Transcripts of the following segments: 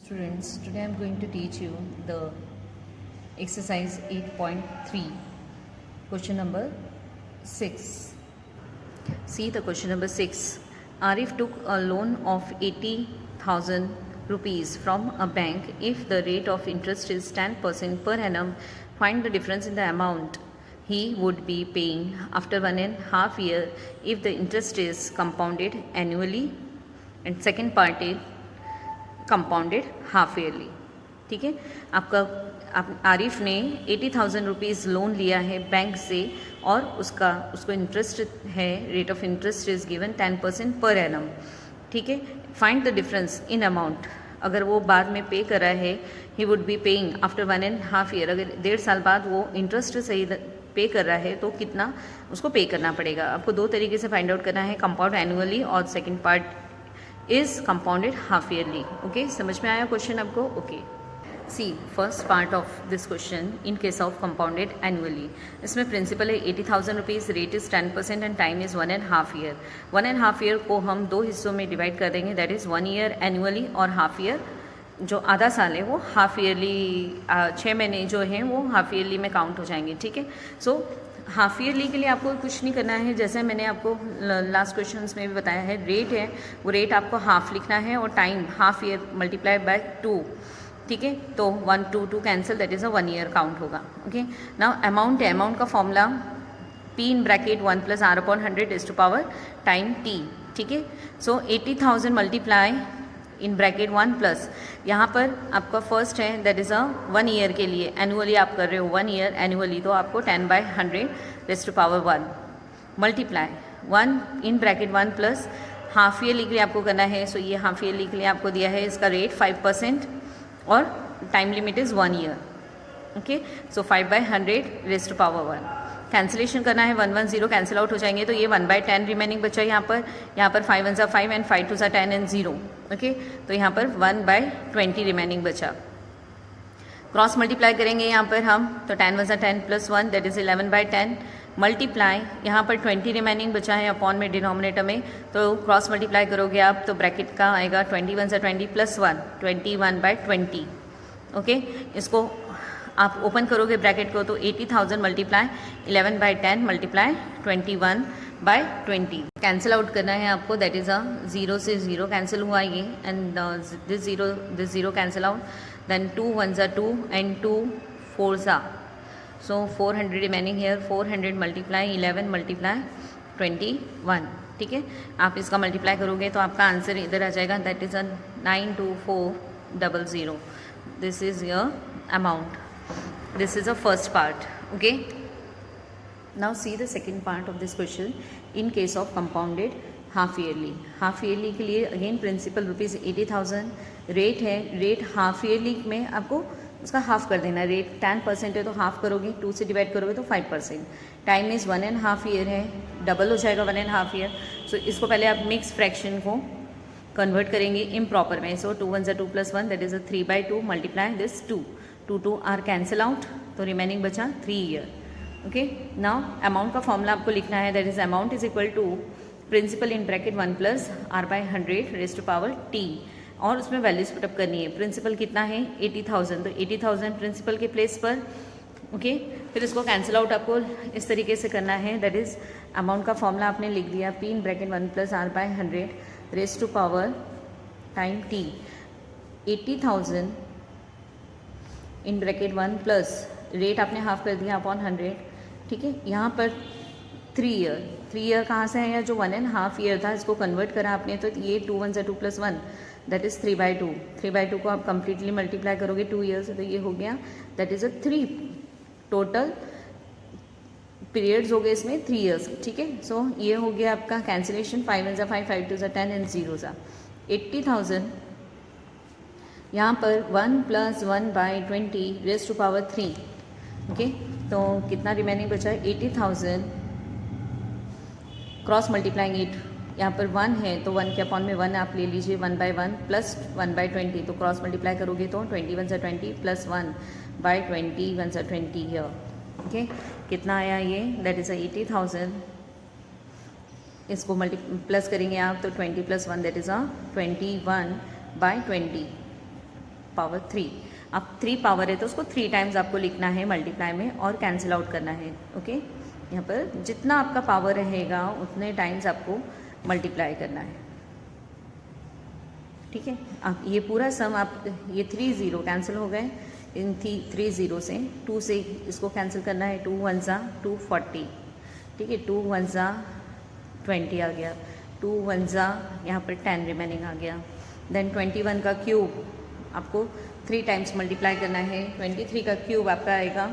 Students, today I am going to teach you the exercise 8.3, question number 6. See the question number 6. Arif took a loan of 80,000 rupees from a bank. If the rate of interest is 10% per annum, find the difference in the amount he would be paying after 1.5 years if the interest is compounded annually, and second part is compounded half yearly. ठीक है, आप आरिफ ने 80,000 rupees loan लिया है bank से और उसको interest है, rate of interest is given 10% per annum. ठीक है, find the difference in amount. अगर वो बाद में पे कर रहा है, he would be paying after 1.5 year, अगर 1.5 साल बाद वो इंटरेस्ट सही पे कर रहा है तो कितना उसको पे करना पड़ेगा. आपको दो तरीके से फाइंड आउट करना है, कंपाउंड एनुअली और second part is compounded half yearly. Okay, समझ में आया क्वेश्चन आपको? Okay, see first part of this question in case of compounded annually. इसमें प्रिंसिपल है 80,000 rupees, rate is 10% and time is 1.5 year. 1.5 year को हम दो हिस्सों में डिवाइड कर देंगे, दैट इज़ 1 ईयर एनुअली और हाफ ईयर जो आधा साल है वो हाफ ईयरली, 6 महीने जो हैं वो हाफ ईयरली में काउंट हो जाएंगे. ठीक है, सो हाफ ईयरली के लिए आपको कुछ नहीं करना है, जैसे मैंने आपको लास्ट क्वेश्चंस में भी बताया है. रेट है वो रेट आपको हाफ लिखना है और time half year multiply by 2. ठीक है, तो 1 2 2 cancel, that is a 1 year count होगा. ओके, नाउ अमाउंट है, अमाउंट का formula P in bracket 1 + R/100 is to power time T. ठीक है, so 80,000 multiply in bracket 1 plus यहाँ पर आपका फर्स्ट है दैट इज़ अ 1 ईयर के लिए, एनुअली आप कर रहे हो 1 ईयर एनुअली, तो आपको 10/100 raise to power 1 multiply 1 in bracket 1 plus half yearly के लिए आपको करना है. सो ये हाफ ईयरली के लिए आपको दिया है, इसका रेट 5% और time limit is 1 year. Okay, so 5/100 raise to power 1. Cancellation करना है, 1 1 0 कैंसिल आउट हो जाएंगे, तो ये 1/10 रिमेनिंग बचा यहाँ पर 5 1 5 एंड 5 2 10 एंड 0. ओके, तो यहाँ पर 1/20 रिमेनिंग बचा. क्रॉस मल्टीप्लाई करेंगे यहाँ पर हम, तो 10 1 10 + 1 दैट इज़ 11/10 मल्टीप्लाई यहाँ पर 20 रिमेनिंग बचा है अपॉन में डिनोमिनेटर में, तो क्रॉस मल्टीप्लाई करोगे आप तो ब्रैकेट का आएगा 20 1 20 + 1 21/20. ओके, इसको आप ओपन करोगे ब्रैकेट को तो 80,000 मल्टीप्लाई 11/10 मल्टीप्लाई 21/20. कैंसिल आउट करना है आपको, दैट इज़ अ 0 से 0 कैंसिल हुआ ये, and this zero cancel out, then 2 1 2 and 2 4 so 400 remaining here. 400 multiply 11 multiply 21. ठीक है, आप इसका मल्टीप्लाई करोगे तो आपका आंसर इधर आ जाएगा, that is a 92400. This is your amount. This is the first part. Okay, now see the second part of this question in case of compounded half yearly. Half yearly के लिए again principal rupees 80,000, rate है, rate half yearly में आपको उसका half कर देना. Rate 10% है तो हाफ करोगे, 2 से डिवाइड करोगे तो 5%. टाइम इज़ 1.5 ईयर है, डबल हो जाएगा 1.5 ईयर. सो इसको पहले आप मिक्स फ्रैक्शन को कन्वर्ट करेंगे इम्प्रॉपर में. So 2 1 2 + 1 that is a 3/2 multiply this 2 2 are cancel out, तो रिमेनिंग बचा 3 ईयर. ओके, नाउ अमाउंट का फॉर्मूला आपको लिखना है, that is amount is equal to principal in bracket 1 + R/100 raise to power T, और उसमें वैल्यूज पुटअप करनी है. प्रिंसिपल कितना है 80,000, तो 80,000 प्रिंसिपल के प्लेस पर. ओके, फिर इसको कैंसिल आउट आपको इस तरीके से करना है, दैट इज़ अमाउंट का फॉर्मूला आपने लिख दिया P in bracket 1 + R/100 raise to power time T. 80,000 in bracket 1 plus rate आपने हाफ कर दिया अपॉन 100. ठीक है, यहाँ पर 3 ईयर कहाँ से है, या जो 1.5 ईयर था इसको कन्वर्ट करा आपने, तो ये 2 1 2 + 1 दैट इज़ 3/2. 3/2 को आप कंप्लीटली मल्टीप्लाई करोगे 2 ईयर से, तो ये हो गया that is a 3. Total periods हो गए इसमें 3 ईयर्स. ठीक है, सो ये हो गया आपका कैंसिलेशन. 5 1 5 5 2 10 एंड 0 80,000 यहाँ पर 1 + 1/20 रेज़ टू पावर 3. ओके, तो कितना रिमेनिंग बचा है 80,000. क्रॉस मल्टीप्लाइंग इट, यहाँ पर 1 है तो 1 के अपॉन में 1 आप ले लीजिए 1/1 प्लस 1/20, तो क्रॉस मल्टीप्लाई करोगे तो 20 1 20 प्लस 1/20 1 20 हियर. ओके, कितना आया ये, दैट इज़ 80,000. इसको प्लस करेंगे आप तो 20 + 1 दैट इज़ 21/20. पावर 3। अब 3 पावर है तो उसको 3 टाइम्स आपको लिखना है मल्टीप्लाई में और कैंसिल आउट करना है। ओके, यहाँ पर जितना आपका पावर रहेगा उतने टाइम्स आपको मल्टीप्लाई करना है। ठीक है, अब ये पूरा सम आप ये 3 0 कैंसिल हो गए, इन 3 0 से 2 से इसको कैंसिल करना है। 2 1 ज़ा 2 40, ठीक है, 2 1 ज़ा 20 आ गया, 2 1 ज़ा यहाँ पर 10 रिमेनिंग आ गया। देन 21 का क्यूब आपको 3 टाइम्स मल्टीप्लाई करना है। 23 का क्यूब आपका आएगा,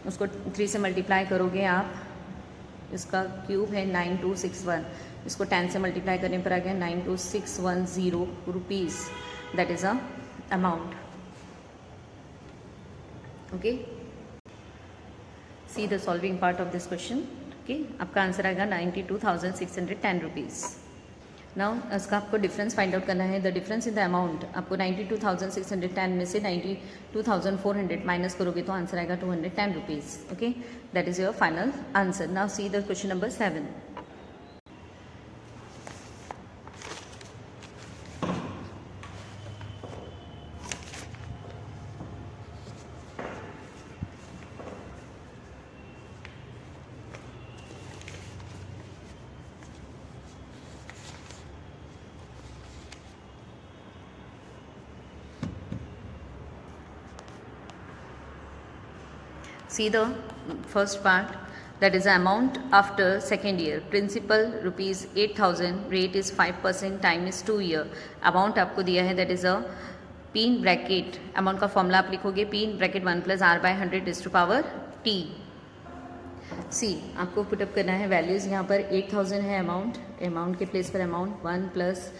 उसको 3 से मल्टीप्लाई करोगे आप, इसका क्यूब है 9261, इसको 10 से मल्टीप्लाई करने पर आ गया 92610 rupees, that is a amount. Okay, see the solving part of this question. Okay, आपका आंसर आएगा 92,610 रुपीज़। नाउ इसका आपको डिफरेंस फाइंड आउट करना है। The difference in the amount, आपको 92,610 में से 92,400 माइनस करोगे तो आंसर आएगा 210 rupees. Okay, that is your final answer. Now see the question number 7। See the first part, that is the amount after second year. Principal rupees 8,000, rate is 5%, time is 2 year. Amount आपको दिया है, that is a P in bracket, amount का formula आप लिखोगे P in bracket 1 plus R by 100 is to power T। सी आपको put up करना है values. यहाँ पर 8,000 है अमाउंट, अमाउंट के प्लेस पर अमाउंट 1 प्लस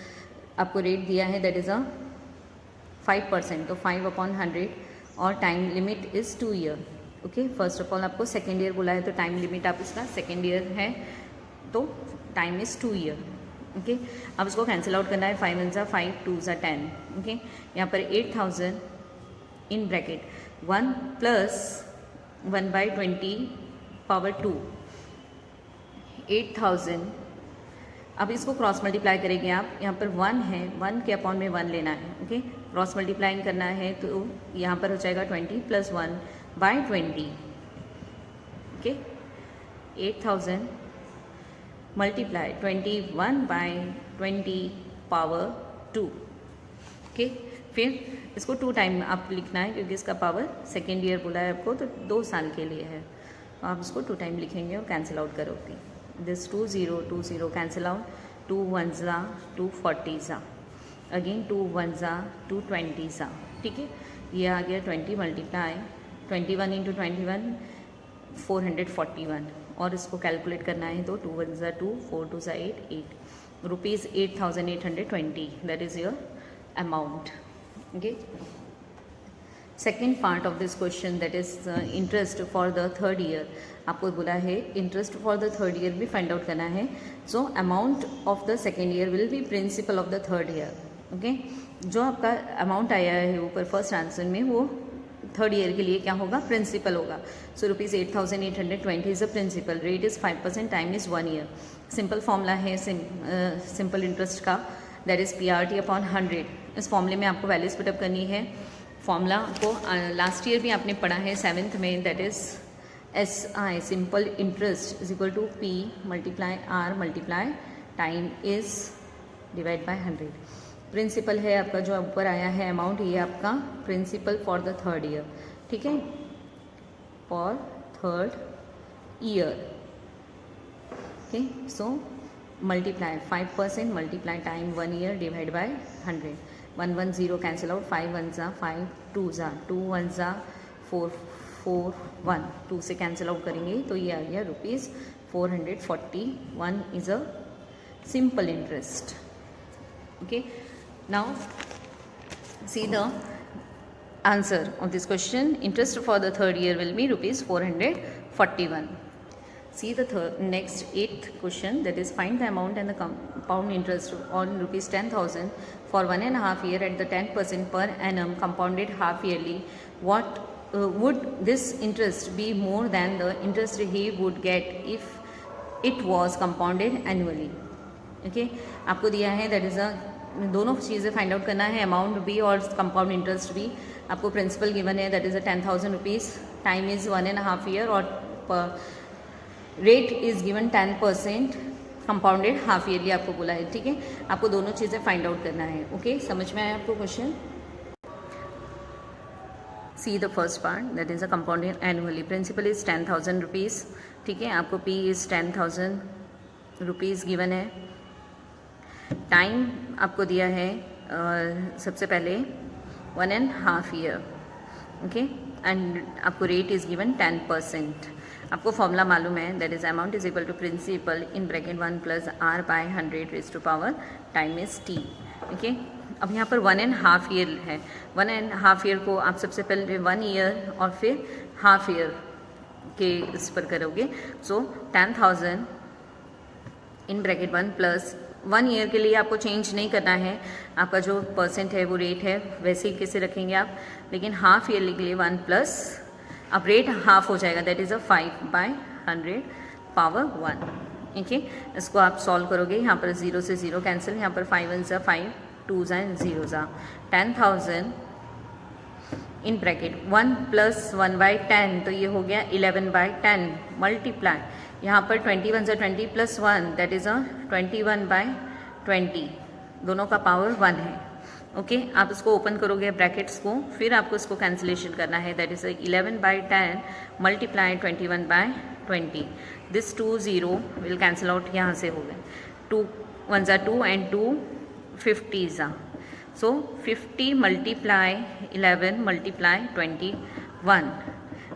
आपको रेट दिया है, दैट इज़ अ 5%, तो 5/100 और time limit is 2 year. Okay, first of all आपको सेकेंड ईयर बोला है तो टाइम लिमिट आप इसका सेकेंड ईयर है तो टाइम इज़ 2 ईयर। ओके, अब इसको कैंसिल आउट करना है। 5 1 ज़ा 5, 2 ज़ा 10। ओके, यहाँ पर 8,000 इन ब्रैकेट 1 प्लस 1/20 पावर 2, 8,000। अब इसको क्रॉस मल्टीप्लाई करेंगे आप, यहाँ पर 1 है, 1 के अपॉन में 1 लेना है। ओके, क्रॉस मल्टीप्लाई करना है तो यहाँ पर हो जाएगा 20 + 1 by 20। Okay, 8,000 multiply 21 by 20 power 2। Okay, फिर इसको 2 टाइम आप लिखना है क्योंकि इसका पावर सेकेंड ईयर बोला है आपको तो 2 साल के लिए है, तो आप इसको 2 टाइम लिखेंगे और कैंसिल आउट करोगे। दिस 2 0 2 0 कैंसिल आउट, 2 1 ज़ा 2 40 ज़ा, अगेन 2 1 ज़ा 2 20 ज़ा। ठीक है, ये आ गया 20 मल्टीप्लाई 21 × 21 441, और इसको कैलकुलेट करना है तो 2 1 ज़ा 2 4 2 ज़ा 8 8 rupees 8,820, that is your amount. Okay, second part of this question, that is interest for the third year. आपको बोला है interest for the third year भी फाइंड आउट करना है। So amount of the second year will be principle of the third year. Okay, जो आपका amount आया है ऊपर फर्स्ट आंसर में वो थर्ड ईयर के लिए क्या होगा, प्रिंसिपल होगा। So rupees 8,820 is a principal, rate is 5%, time is 1 year. Simple formula है सिंपल इंटरेस्ट का, दैट इज़ PRT/100। इस फॉर्मूले में आपको वैल्यूज पुटअप करनी है। फॉर्मूला को लास्ट ईयर भी आपने पढ़ा है 7th में, that is SI simple interest is equal to P × R × time is divide by 100। Principal है आपका जो ऊपर आया है अमाउंट, ये आपका principal for the third year. ठीक है, for third year. Okay, so multiply 5% multiply time 1 year divide by 100। 1 1 0 cancel out, 5 1 ज़ा 5 2 ज़ा 2 1 ज़ा 4 4 1, 2 से कैंसिल आउट करेंगे तो ये आ गया rupees 441 is a simple interest. Okay, now see the answer of this question. Interest for the third year will be rupees 441. See the next 8th question, that is find the amount and the compound interest on rupees 10,000 for 1.5 year at the 10% per annum compounded half yearly. What would this interest be more than the interest he would get if it was compounded annually? Okay, आपको दिया है that is a दोनों चीज़ें find out करना है, amount भी और compound interest भी। आपको प्रिंसिपल गिवन है that is 10,000 rupees, time is 1.5 year और rate is given 10%, compounded half yearly आपको बोला है, ठीक है। आपको दोनों चीज़ें फाइंड आउट करना है, ओके। समझ में आया आपको question? See the first part that is a compounded annually, principal is 10,000 rupees, ठीक है। आपको पी इज़ 10,000 रुपीज़ गिवन है, टाइम आपको दिया है सबसे पहले 1.5 ईयर, ओके, एंड आपको रेट इज़ गिवन 10%। आपको फॉर्मूला मालूम है that is amount is equal to principal in bracket 1 plus R by 100 raise to power time is T, okay. अब यहाँ पर 1.5 ईयर है, 1.5 ईयर को आप सबसे पहले 1 ईयर और फिर हाफ ईयर के इस पर करोगे। सो 10,000 इन ब्रैकेट 1 प्लस 1 ईयर के लिए आपको चेंज नहीं करना है, आपका जो परसेंट है वो रेट है वैसे ही कैसे रखेंगे आप, लेकिन हाफ ईयरली के लिए 1 प्लस, अब रेट हाफ हो जाएगा दैट इज़ 5/100 पावर 1, ठीक है। इसको आप सॉल्व करोगे, यहाँ पर 0 से 0 कैंसिल, यहाँ पर 5 1 ज़ा 5, 2 ज़ा 0 ज़ा, 10,000 इन ब्रैकेट 1 प्लस 1/10 तो ये हो गया 11/10 मल्टीप्लाई, यहाँ पर 21 ज़ा 20 प्लस 1 दैट इज़ 21/20, दोनों का पावर 1 है, ओके। आप इसको ओपन करोगे ब्रैकेट्स को, फिर आपको इसको कैंसिलेशन करना है that is 11/10 multiply 21/20, this 2 0 will cancel out, यहाँ से हो गए 2 1 ज़ा 2 एंड 2 50 ज़ा, सो 50 मल्टीप्लाई 11 मल्टीप्लाई 21,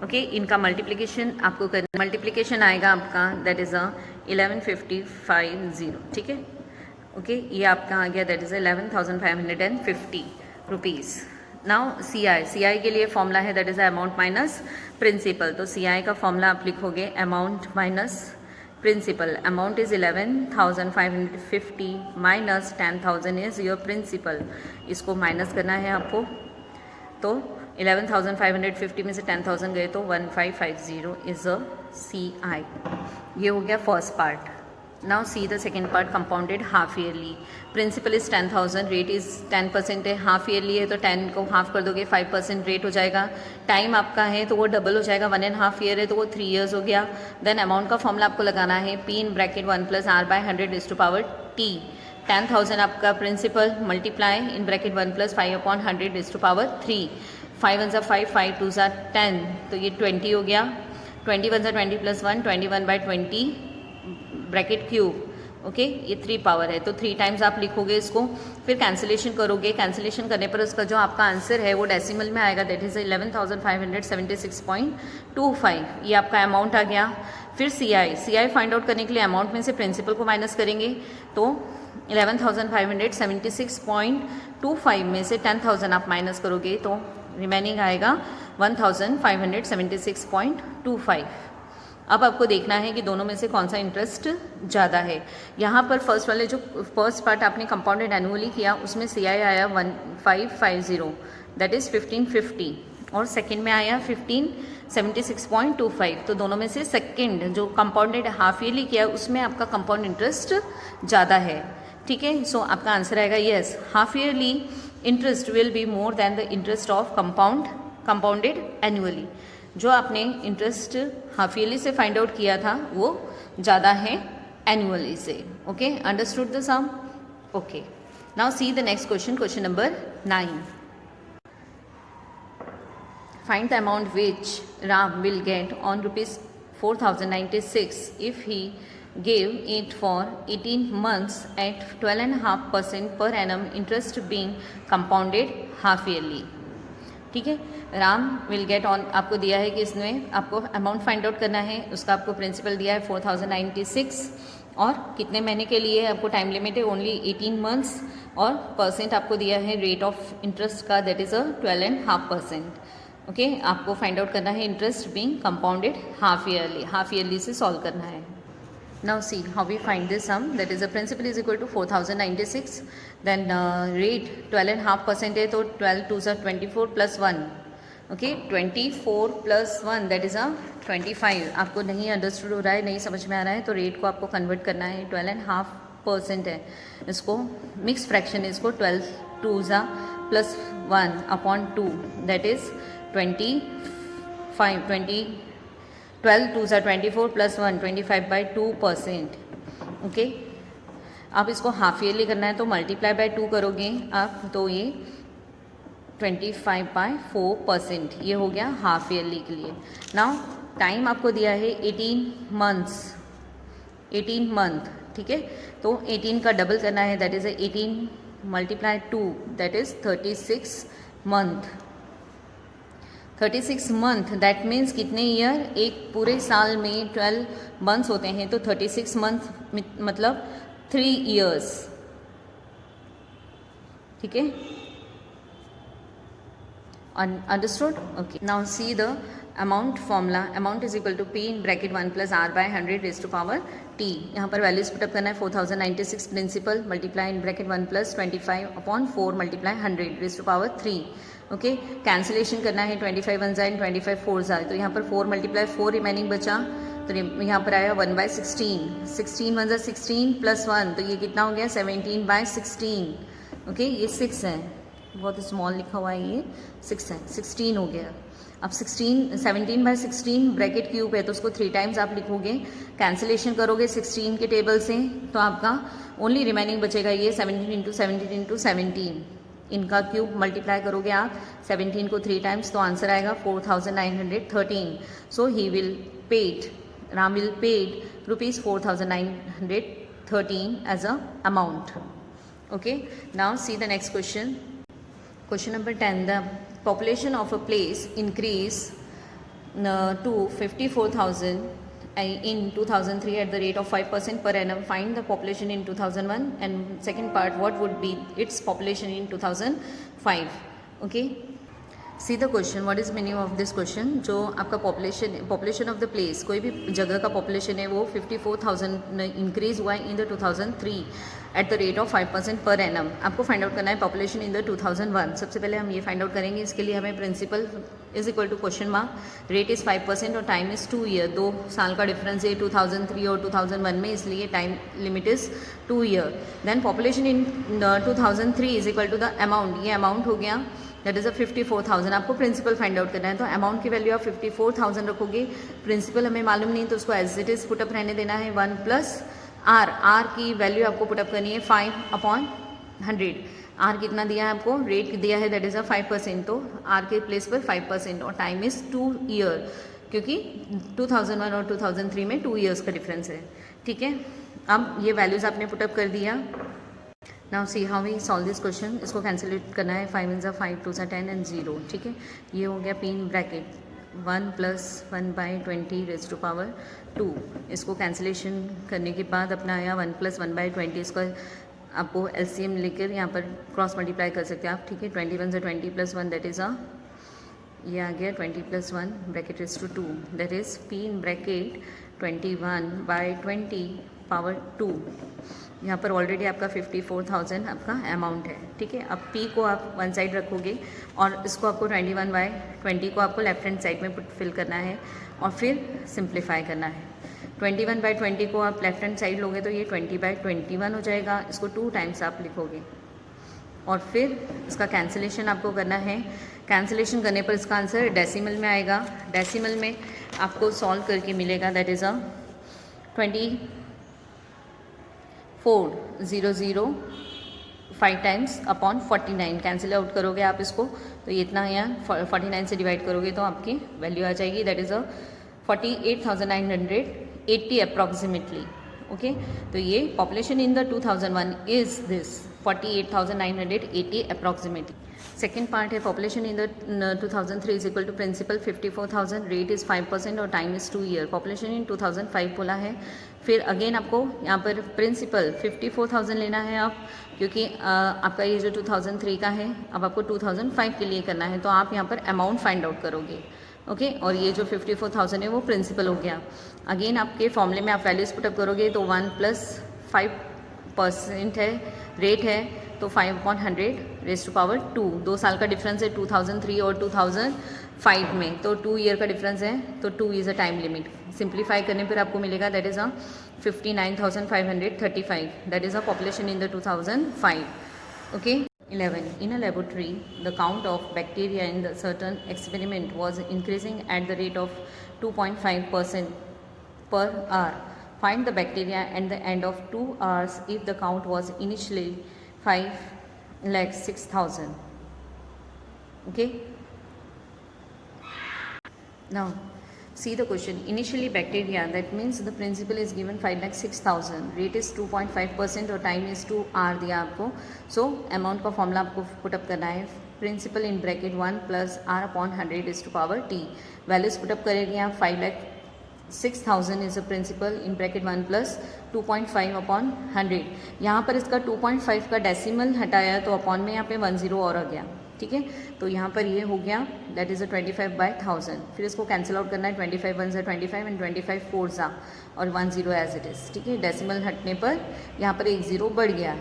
ओके। इनका मल्टीप्लिकेशन आपको करना, मल्टीप्लिकेशन आएगा आपका दैट इज़ 11,550, ठीक है, ओके। ये आपका आ गया that is 11,550 rupees. Now CI आई के लिए फॉर्मूला है that is amount minus principal, तो सी आई का फॉर्मूला आप लिखोगे amount minus principal, amount is 11,550 minus 10,000 is your principal, इसको माइनस करना है आपको, तो 11,550 में से 10,000 गए तो 1550 इज़ अ सी आई। ये हो गया first part. Now see the second part, compounded half yearly, principal is 10,000, rate is 10% है, हाफ ईयरली है तो 10 को हाफ कर दोगे 5% रेट हो जाएगा, टाइम आपका है तो वो डबल हो जाएगा, 1.5 ईयर है तो वो 3 ईयर्स हो गया। देन अमाउंट का फॉर्मूला आपको लगाना है P in bracket 1 plus R by 100 raise to power T, 10,000 आपका principal multiply in bracket 1 plus 5/100 raise to power 3, 5 1 ज़ा 5, 5 2 ज़ा 10 तो ये 20 हो गया, 21 ज़ा 20 प्लस 1 21/20 ब्रैकेट क्यूब, ओके। ये 3 पावर है तो 3 टाइम्स आप लिखोगे इसको, फिर कैंसिलेशन करोगे, कैंसिलेशन करने पर उसका जो आपका आंसर है वो डेसिमल में आएगा दैट इज़ 11,576.25, ये आपका अमाउंट आ गया। फिर सी आई फाइंड आउट करने के लिए अमाउंट में से प्रिंसिपल को माइनस करेंगे, तो 11,576.25 में से 10,000 आप माइनस करोगे तो रिमेनिंग आएगा 1,576.25। अब आपको देखना है कि दोनों में से कौन सा इंटरेस्ट ज़्यादा है। यहाँ पर फर्स्ट वाले जो फर्स्ट पार्ट आपने कंपाउंडेड एनुअली किया उसमें सी आई आया 1550 दैट इज़ 1550, और सेकंड में आया 1576.25, तो दोनों में से सेकंड जो कंपाउंडेड हाफ ईयरली किया उसमें आपका कंपाउंड इंटरेस्ट ज़्यादा है, ठीक है। सो आपका आंसर आएगा yes, half yearly interest will be more than the interest of compounded annually, जो आपने इंटरेस्ट हाफ ईयरली से फाइंड आउट किया था वो ज़्यादा है एनुअली से, okay. Understood the sum, okay. Now see the next question, question number 9, find the amount which Ram will get on ₹4,096 if he gave it for 18 months at 12.5% per annum, interest being compounded half yearly, ठीक है। Ram will get on आपको दिया है कि इसमें आपको amount find out करना है, उसका आपको प्रिंसिपल दिया है 4,096 और कितने महीने के लिए आपको टाइम लिमिट है ओनली 18 मंथ्स, और परसेंट आपको दिया है रेट ऑफ इंटरेस्ट का दैट इज़ 12.5%, ओके। आपको फाइंड आउट करना है interest being compounded half yearly से सॉल्व करना है। Now see how we find this sum, that is the principal is equal to 4,096, then rate 12.5% है तो 12 2 ज़ा 24 plus 1, okay, 24 plus 1 that is 25। आपको नहीं अंडरस्टूड हो रहा है, नहीं समझ में आ रहा है तो रेट को आपको कन्वर्ट करना है 12.5 परसेंट है, इसको मिक्स फ्रैक्शन, इसको 12 टू ज़ा plus 1 upon 2 that is 12 two ज़ा 24 प्लस 1 25/2%। ओके, आप इसको हाफ ईयरली करना है तो मल्टीप्लाई बाय 2 करोगे आप, तो ये 25/4% ये हो गया हाफ ईयरली के लिए। नाउ टाइम आपको दिया है 18 मंथ, ठीक है, तो 18 का डबल करना है, that is 18 multiply 2 that is 36 month. 36 month that means कितने ईयर, एक पूरे साल में 12 मंथ्स होते हैं, तो 36 मंथ मतलब 3 ईयर्स, ठीक है, understood? Okay, now see the amount formula. Amount is equal to P in bracket 1 plus R by 100 raised to power T. यहाँ पर वैल्यूज पुटअप करना है 4096 principal multiply in bracket 1 plus 25/4 multiply 100 raised to power 3। Okay, cancellation करना है 25 1 जाए 25 4 जाए, तो यहाँ पर 4 मल्टीप्लाई 4 रिमेनिंग बचा, तो यहाँ पर आया 1/16, 16 1 16 प्लस 1, तो ये कितना हो गया 17/16। ओके, ये 6 है, बहुत स्मॉल लिखा हुआ है, ये 6 है, 16 हो गया। अब 17/16 ब्रैकेट क्यूब है तो उसको 3 टाइम्स आप लिखोगे, कैंसिलेशन करोगे 16 के टेबल से तो आपका ओनली रिमेनिंग बचेगा ये 17 × 17 × 17, इनका क्यूब मल्टीप्लाई करोगे आप 17 को 3 टाइम्स तो आंसर आएगा 4913। So he will paid, Ram will paid rupees 4913 as a amount. Okay, now see the next question. Question number 10, the population of a place increased to 54,000 in 2003 at the rate of 5% per annum. Find the population in 2001, and second part, what would be its population in 2005. Okay, see the question, what is meaning of this question. जो आपका population of the place, कोई भी जगह का population है वो 54,000 increase हुआ है इन the 2003 at the rate of 5% per annum. आपको फाइंड आउट करना है पॉपुलेशन इन द 2001। सबसे पहले हम ये फाइंड आउट करेंगे, इसके लिए हमें principal is equal to question mark, rate is 5% और टाइम इज़ 2 ईयर। 2 साल का डिफरेंस है 2003 और 2001 में, इसलिए time limit is 2 year. Then population in 2003 is equal to the amount, ये अमाउंट हो गया दैट इज़ 54,000। आपको प्रिंसिपल फाइंड आउट करना है तो अमाउंट की वैल्यू आप 54,000 रखोगे, प्रिंसिपल हमें मालूम नहीं तो उसको एज इट इज़ पुटअप रहने देना है 1 प्लस आर। आर की वैल्यू आपको पुटअप करनी है 5/100। आर कितना दिया है आपको, रेट दिया है दैट इज़ 5%, तो आर के प्लेस पर 5% और टाइम इज़ 2 ईयर, क्योंकि 2001 और 2003 में 2 ईयर्स का डिफरेंस है। ठीक है, अब ये वैल्यूज़ आपने पुटअप कर दिया। Now see how we solve this question. इसको कैंसिलेट करना है, 5 × 5 2 10 एंड 0। ठीक है, ये हो गया P in bracket 1 + 1/20 raise to power 2। इसको कैंसिलेशन करने के बाद अपना आया 1 + 1/20। इसका आपको एलसीएम लेकर यहाँ पर क्रॉस मल्टीप्लाई कर सकते हैं आप। ठीक है, 21 × 20 + 1 दैट इज़ ये आ गया 20 + 1 bracket raise to 2 that is P in bracket 21/20 power 2। यहाँ पर ऑलरेडी आपका 54,000 आपका अमाउंट है। ठीक है, अब P को आप वन साइड रखोगे और इसको आपको 21/20 को आपको लेफ्ट हैंड साइड में फिल करना है और फिर सिंप्लीफाई करना है। 21/20 को आप लेफ्ट हैंड साइड लोगे तो ये 20/21 हो जाएगा। इसको 2 टाइम्स आप लिखोगे और फिर इसका कैंसिलेशन आपको करना है। कैंसिलेशन करने पर इसका आंसर डेसिमल में आएगा। डेसिमल में आपको सॉल्व करके मिलेगा that is 24,000 5 times upon 49। Cancel out करोगे आप इसको तो ये इतना यहाँ 49 से डिवाइड करोगे तो आपकी वैल्यू आ जाएगी दैट इज़ 48,980 अप्रॉक्सीमेटली। ओके, तो ये population in the 2001 is this 48,980 approximately. Second part है population in the 2003 is equal to principal 54,000, rate is 5% और time is 2 year. Population in 2005 बोला है। फिर अगेन आपको यहाँ पर प्रिंसिपल 54,000 लेना है आप, क्योंकि आपका ये जो 2003 का है अब आपको 2005 के लिए करना है, तो आप यहाँ पर अमाउंट फाइंड आउट करोगे। ओके, और ये जो 54,000 है वो प्रिंसिपल हो गया। अगेन आपके फॉर्मूले में आप वैल्यूज पुटअप करोगे तो 1 + 5% है, रेट है तो 5/100 रेस्ट टू पावर 2। 2 साल का डिफरेंस है 2003 और 2005 में, तो 2 ईयर का डिफरेंस है, तो 2 is a time limit. Simplify करने पर आपको मिलेगा that is a 59,535, that is a population in the 2005। Okay. 11. In a laboratory, the count of bacteria in the certain experiment was increasing at the rate of 2.5% per hour. Find the bacteria at the end of 2 hours if the count was initially 5,06,000. Okay. Now, see the question. Initially bacteria, that means the principal is given 5,06,000. Rate is 2.5% और time is 2 hour दिया आपको. So amount का formula आपको put up करना है. Principal in bracket 1 plus r upon 100 is to power t. Values put up करेंगे आप. 5,06,000 is a principal in bracket 1 plus 2.5 upon 100. यहाँ पर इसका 2.5 का डेसिमल हटाया तो अपॉन में यहाँ पे 10 और आ गया, ठीक है। तो यहाँ पर ये हो गया दैट इज़ अ 25/1000। फिर इसको कैंसिल आउट करना है, 25 1 ज़ा 25 एंड 25 4 ज़ा और 10 एज इट इज़, ठीक है। डेसिमल हटने पर यहाँ पर एक 0 बढ़ गया है,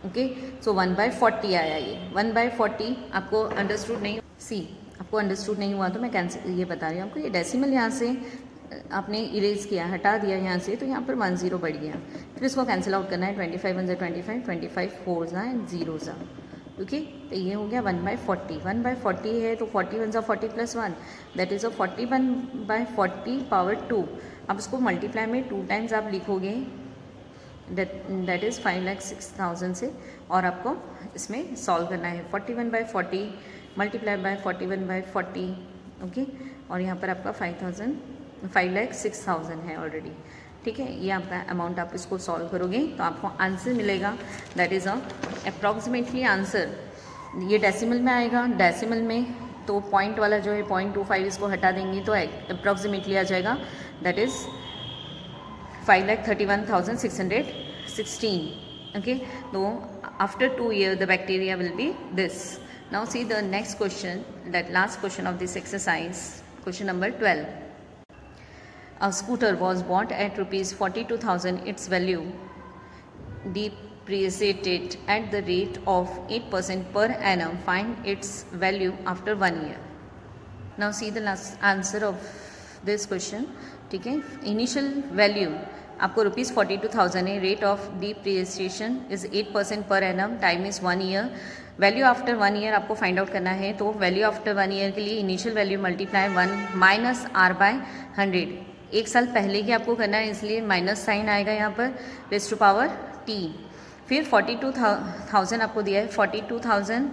ओके। सो 1/40 आया ये। 1/40 आपको अंडरस्टूड नहीं, सी आपको अंडरस्टूड नहीं हुआ तो मैं कैंसिल ये बता रही हूँ आपको। ये डेसिमल यहाँ से आपने इरेज किया, हटा दिया यहाँ से, तो यहाँ पर 10 बढ़ गया। फिर इसको कैंसिल आउट करना है, 25 1 ज़ा 25, 25 4 ज़ा एंड 0 ज़ा, ओके। तो ये हो गया 1/40। 1/40 है तो 40 1 ज़ा 40 plus 1 that is a 41/40 power 2। अब उसको मल्टीप्लाई में 2 टाइम्स आप लिखोगे, दैट इज़ 5,06,000 से, और आपको इसमें सॉल्व करना है। 41/40 मल्टीप्लाई बाय 41/40, ओके। और यहाँ पर आपका 5,06,000 है ऑलरेडी, ठीक है। ये आपका अमाउंट, आप इसको सॉल्व करोगे तो आपको आंसर मिलेगा that is a approximately answer. ये डेसिमल में आएगा, डेसिमल में तो पॉइंट वाला जो है 0.25 इसको हटा देंगे तो अप्रॉक्सीमेटली आ जाएगा दैट इज़ 5,31,616, ओके। तो after 2 years the bacteria will be this. Now see the next question, that last question of this exercise, question number 12. A scooter was bought at rupees 42,000. Its value depreciated at the rate of 8% per annum. Find its value after 1 year. Now see the last answer of this question. ठीक है। Initial value आपको rupees 42,000 है। Rate of depreciation is 8% per annum. Time is 1 year. Value after 1 year आपको find out करना है। तो value after 1 year के लिए initial value multiply 1 minus r/100। 1 साल पहले की आपको करना है, इसलिए माइनस साइन आएगा यहाँ पर, रेज़ टू पावर t। फिर 42,000 आपको दिया है, 42,000,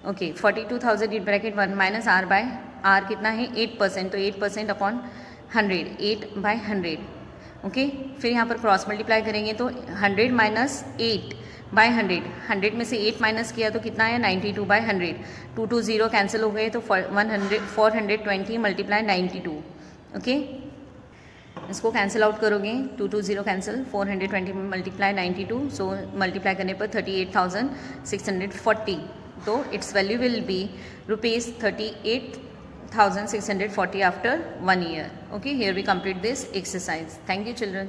ओके। 42,000 इन ब्रैकेट 1 माइनस r/r कितना है 8%, तो 8% अपॉन 100, 8/100, ओके। फिर यहाँ पर क्रॉस मल्टीप्लाई करेंगे तो 100 माइनस 8/100, 100 में से 8 माइनस किया तो कितना है 92/100। 2 2 0 कैंसिल हो गए तो 420 मल्टीप्लाई 92, ओके। इसको कैंसिल आउट करोगे, 2 2 0 कैंसिल, 420 मल्टीप्लाई 92, सो मल्टीप्लाई करने पर 38,640। तो it's value will be rupees 38,640 after 1 year, okay. Here we complete this exercise. Thank you children.